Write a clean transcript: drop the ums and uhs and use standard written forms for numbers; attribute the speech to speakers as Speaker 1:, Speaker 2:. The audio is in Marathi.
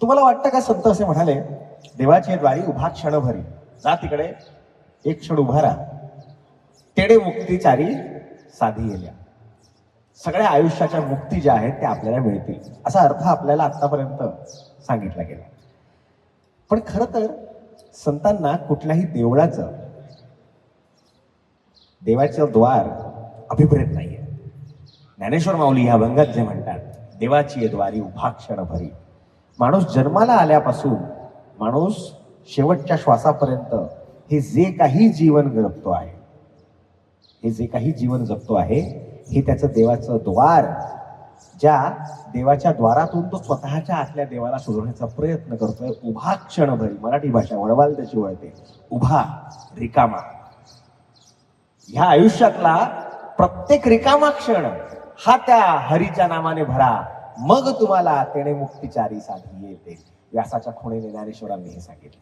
Speaker 1: तुम्हाला वाटतं का संत असे म्हणाले, देवाची द्वारी उभा क्षणभरी, जा तिकडे एक क्षण उभा राहा, तेडे मुक्तीचारी साधी येल्या. सगळ्या आयुष्याच्या मुक्ती ज्या आहेत त्या आपल्याला मिळतील, असा अर्थ आपल्याला आतापर्यंत सांगितला गेला. पण खर तर संतांना कुठल्याही देवाचं द्वार अभिप्रेत नाहीये. ज्ञानेश्वर माऊली ह्या अभंगात जे म्हणतात, देवाची द्वारी उभा क्षणभरी. माणूस जन्माला आल्यापासून माणूस शेवटच्या श्वासापर्यंत हे जे काही जीवन जगतो आहे, हे त्याचं देवाचं द्वार, ज्या देवाच्या द्वारातून तो स्वतःच्या आतल्या देवाला शोधण्याचा प्रयत्न करतोय. उभा क्षणभरी, मराठी भाषा वळवाल त्याची वळते. उभा, रिकामा. ह्या आयुष्यातला प्रत्येक रिकामा क्षण हा त्या हरीच्या नामाने भरा, मग तुम्हाला तेणे मुक्तीचारी साधी येते. व्यासाच्या खुणेने ज्ञानेश्वरांनी हे सांगितलं.